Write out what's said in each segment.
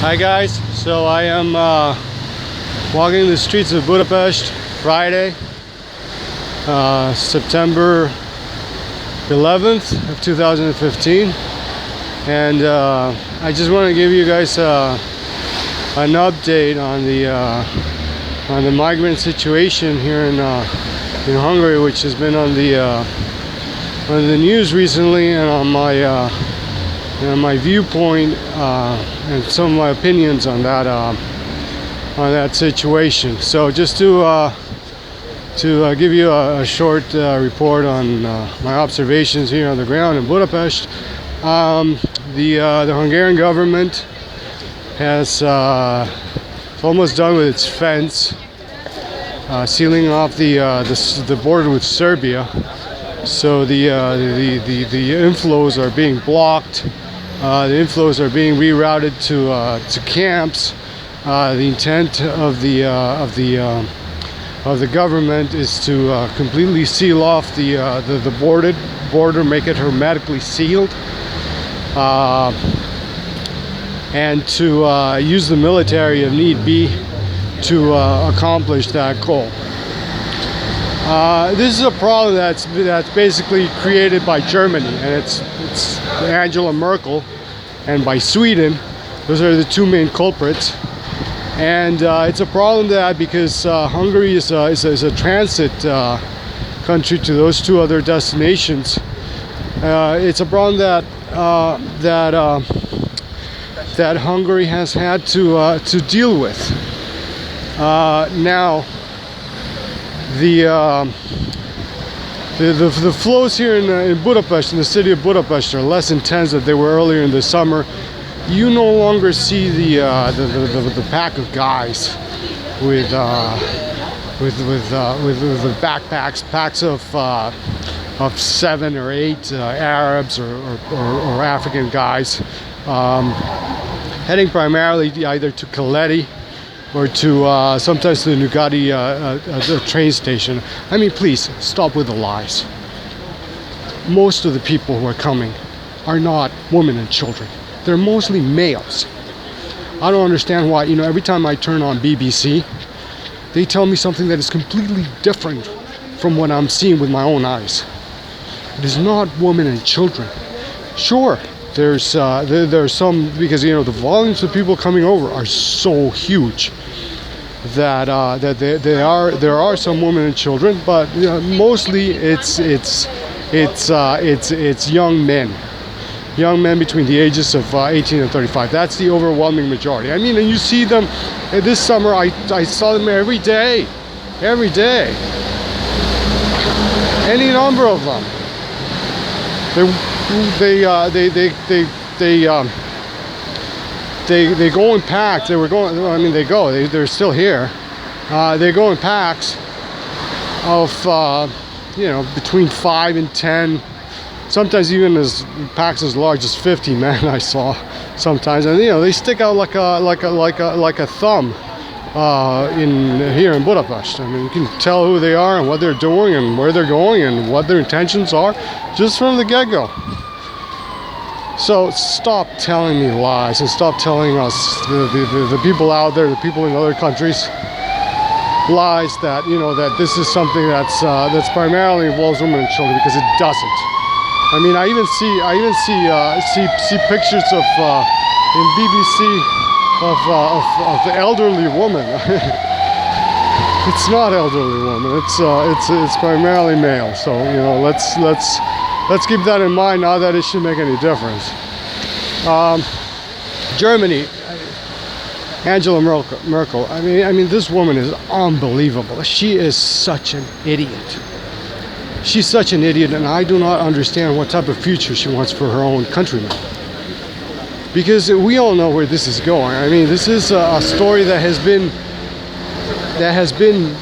Hi guys, so I am walking the streets of Budapest Friday, September 11th of 2015, and I just want to give you guys an update on the migrant situation here in Hungary, which has been on the news recently, and on my viewpoint and some of my opinions on that situation. So just to give you a short report on my observations here on the ground in Budapest, the Hungarian government has almost done with its fence, sealing off the border with Serbia. So the inflows are being blocked. The inflows are being rerouted to camps. The intent of the government is to completely seal off the border, make it hermetically sealed, and to use the military if need be to accomplish that goal. This is a problem that's basically created by Germany, and it's Angela Merkel, and by Sweden. Those are the two main culprits. And it's a problem because Hungary is a transit country to those two other destinations. It's a problem that Hungary has had to deal with. Now, the flows here in Budapest, in the city of Budapest, are less intense than they were earlier in the summer. You no longer see the pack of guys with backpacks, packs of 7 or 8 Arabs or African guys, heading primarily either to Kaleti or to sometimes to the Nugati train station. I mean, please stop with the lies. Most of the people who are coming are not women and children. They're mostly males. I don't understand why, every time I turn on BBC, they tell me something that is completely different from what I'm seeing with my own eyes. It is not women and children. Sure, there's some, because the volumes of people coming over are so huge that there are some women and children, but mostly it's young men between the ages of 18 and 35. That's the overwhelming majority. I mean, and you see them this summer. I saw them every day, any number of them. They go in packs. They're still here. They go in packs of between 5 and 10. Sometimes even packs as large as 50 men. I saw sometimes, and they stick out like a thumb here in Budapest. I mean, you can tell who they are and what they're doing and where they're going and what their intentions are just from the get-go. So stop telling me lies, and stop telling us, the people out there, the people in other countries, lies that that this is something that's primarily involves women and children, because it doesn't. I mean, I even see pictures of in BBC of the elderly woman. It's not elderly woman. It's primarily male. So let's keep that in mind. Not that it should make any difference. Germany, Angela Merkel. I mean, this woman is unbelievable. She is such an idiot. She's such an idiot, and I do not understand what type of future she wants for her own countrymen. Because we all know where this is going. I mean, this is a story that has been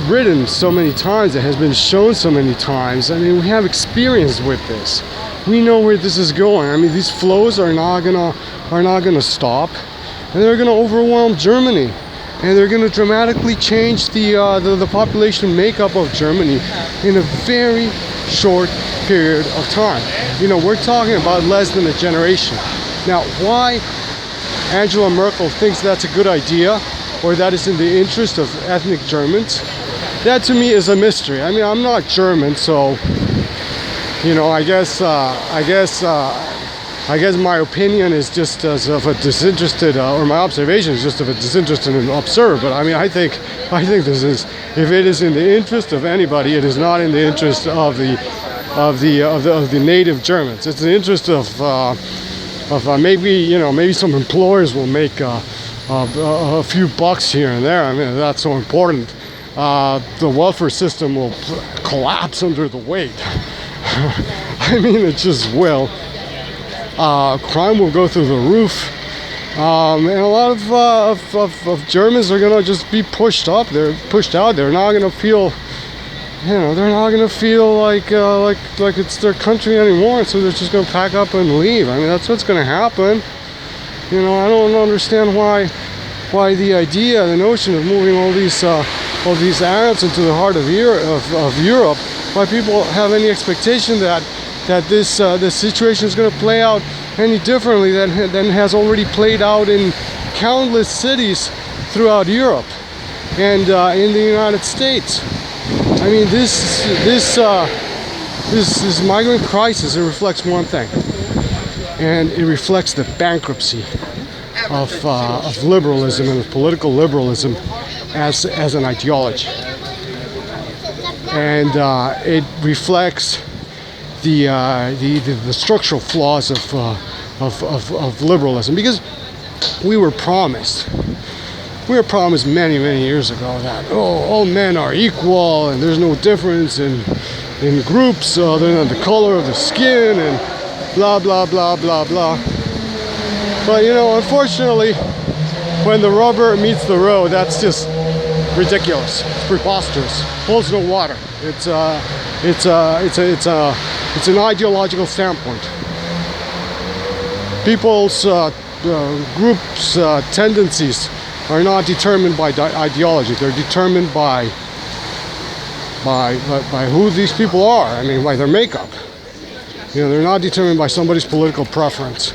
written so many times, that has been shown so many times. I mean, we have experience with this. We know where this is going. I mean, these flows are not gonna stop, and they're gonna overwhelm Germany. And they're going to dramatically change the population makeup of Germany in a very short period of time. We're talking about less than a generation. Now, why Angela Merkel thinks that's a good idea, or that is in the interest of ethnic Germans. That to me is a mystery. I mean, I'm not German, so I guess my opinion is just as of a disinterested, or my observation is just of a disinterested observer. But I mean, I think this is, if it is in the interest of anybody, it is not in the interest of the native Germans. It's in the interest of maybe some employers will make a few bucks here and there. I mean, that's so important. The welfare system will collapse under the weight. I mean, it just will. Crime will go through the roof, and a lot of Germans are gonna just be pushed up. They're pushed out. They're not gonna feel, they're not gonna feel like it's their country anymore. So they're just gonna pack up and leave. I mean, that's what's gonna happen. I don't understand why the idea, the notion of moving all these Arabs into the heart of Europe, why people have any expectation that this situation is going to play out any differently than has already played out in countless cities throughout Europe and in the United States. I mean, this migrant crisis, it reflects one thing, and it reflects the bankruptcy of liberalism and of political liberalism as an ideology, and it reflects the structural flaws of liberalism, because we were promised many years ago that all men are equal and there's no difference in groups other than the color of the skin and blah blah blah blah blah. But unfortunately, when the rubber meets the road, that's just ridiculous. It's preposterous. Holds no water. It's an ideological standpoint. People's groups' tendencies are not determined by ideology. They're determined by who these people are. I mean, by their makeup. They're not determined by somebody's political preference.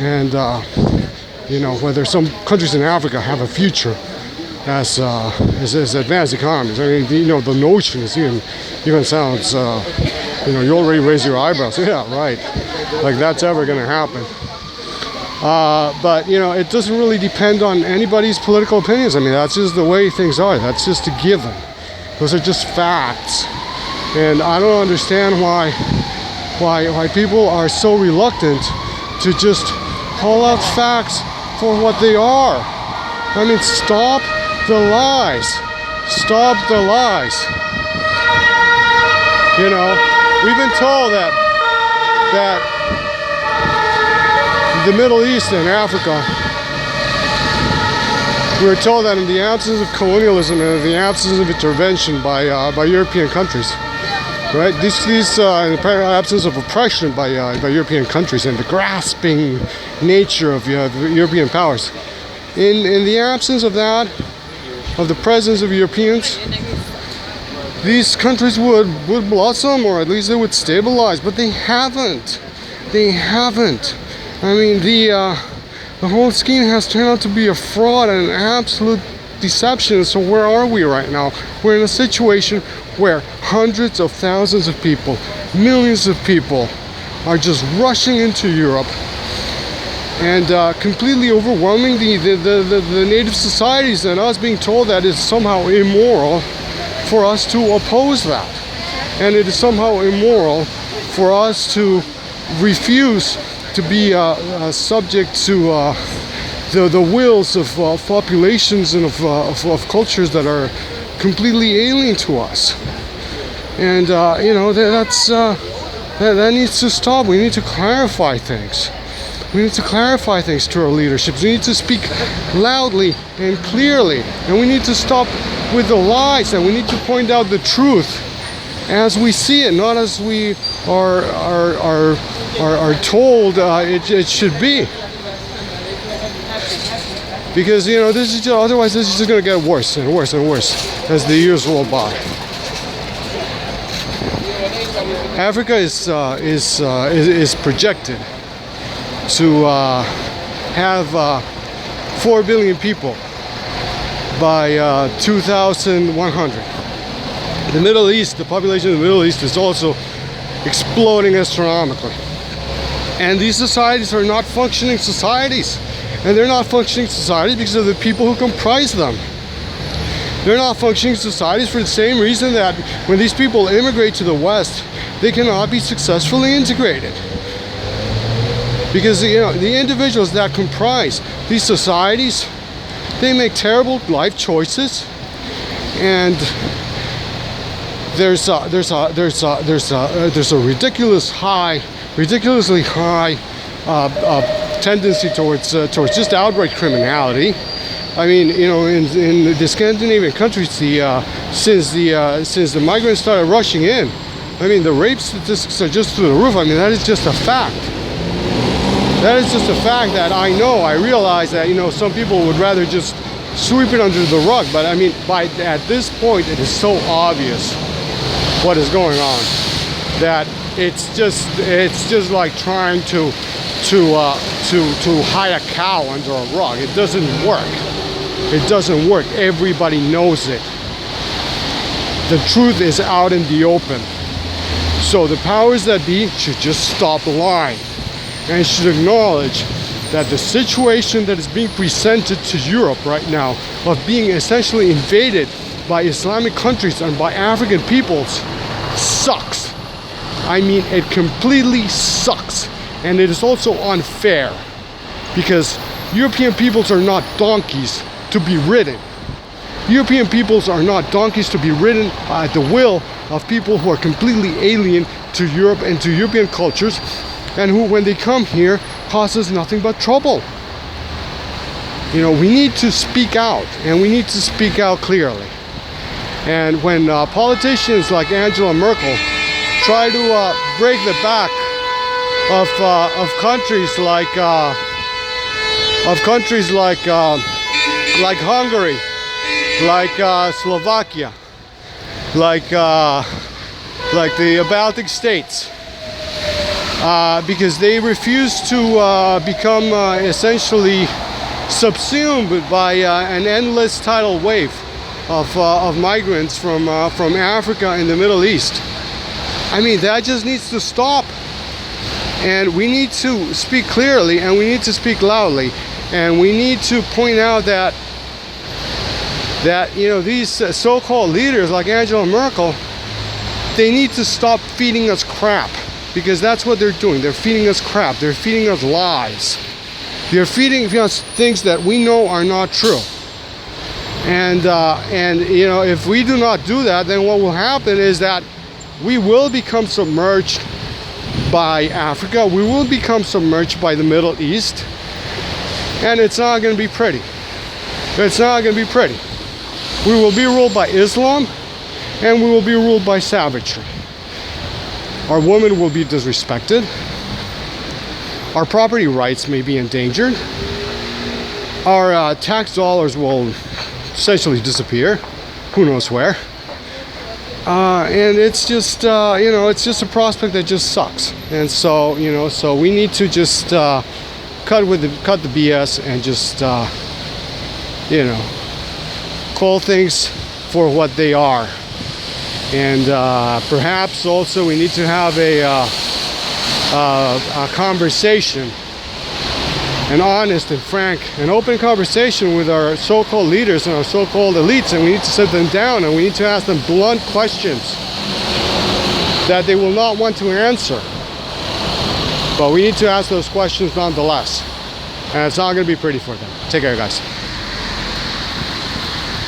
And whether some countries in Africa have a future as advanced economies. I mean, the notion is even sounds. You already raise your eyebrows. Yeah, right. Like that's ever going to happen. But it doesn't really depend on anybody's political opinions. I mean, that's just the way things are. That's just a given. Those are just facts. And I don't understand why people are so reluctant to just call out facts for what they are. I mean, stop the lies. Stop the lies. We've been told that the Middle East and Africa, we were told that in the absence of colonialism and in the absence of intervention by European countries, right? In the absence of oppression by European countries and the grasping nature of European powers, in the absence of that, of the presence of Europeans, these countries would blossom, or at least they would stabilize, but they haven't. They haven't. I mean, the whole scheme has turned out to be a fraud and an absolute deception. So where are we right now? We're in a situation where hundreds of thousands of people, millions of people, are just rushing into Europe and completely overwhelming the native societies, and us being told that it's somehow immoral for us to oppose that, and it is somehow immoral for us to refuse to be subject to the wills of populations and of cultures that are completely alien to us. And that needs to stop. We need to clarify things. We need to clarify things to our leaderships. We need to speak loudly and clearly, and we need to stop with the lies, and we need to point out the truth as we see it, not as we are told it should be. Because this is otherwise this is just going to get worse and worse and worse as the years roll by. Africa is projected to have 4 billion people by 2100. The Middle East, the population of the Middle East is also exploding astronomically. And these societies are not functioning societies. And they're not functioning societies because of the people who comprise them. They're not functioning societies for the same reason that when these people immigrate to the West, they cannot be successfully integrated. Because the individuals that comprise these societies, they make terrible life choices, and there's a ridiculously high tendency towards just outright criminality. I mean, in the Scandinavian countries, since the migrants started rushing in, I mean, the rape statistics are just through the roof. I mean, that is just a fact. That is just a fact that I realize that, some people would rather just sweep it under the rug. But I mean, at this point, it is so obvious what is going on that it's just like trying to hide a cow under a rug. It doesn't work. It doesn't work. Everybody knows it. The truth is out in the open. So the powers that be should just stop lying and should acknowledge that the situation that is being presented to Europe right now of being essentially invaded by Islamic countries and by African peoples sucks. I mean, it completely sucks. And it is also unfair because European peoples are not donkeys to be ridden. European peoples are not donkeys to be ridden at the will of people who are completely alien to Europe and to European cultures, and who, when they come here, causes nothing but trouble. We need to speak out, and we need to speak out clearly. And when politicians like Angela Merkel try to break the back of countries like Hungary, like Slovakia, like the Baltic states, because they refuse to become essentially subsumed by an endless tidal wave of migrants from Africa and the Middle East. I mean, that just needs to stop. And we need to speak clearly, and we need to speak loudly, and we need to point out that these so-called leaders like Angela Merkel, they need to stop feeding us crap, because that's what they're doing. They're feeding us crap. They're feeding us lies. They're feeding us things that we know are not true. And if we do not do that, then what will happen is that we will become submerged by Africa. We will become submerged by the Middle East, and it's not going to be pretty. It's not going to be pretty. We will be ruled by Islam, and we will be ruled by savagery. Our women will be disrespected. Our property rights may be endangered. Our tax dollars will essentially disappear. Who knows where? And it's just, it's just a prospect that just sucks. And so, so we need to just cut the BS and just, call things for what they are. And perhaps also we need to have a conversation, an honest and frank and open conversation with our so-called leaders and our so-called elites, and we need to sit them down and we need to ask them blunt questions that they will not want to answer. But we need to ask those questions nonetheless. And it's not going to be pretty for them. Take care, guys.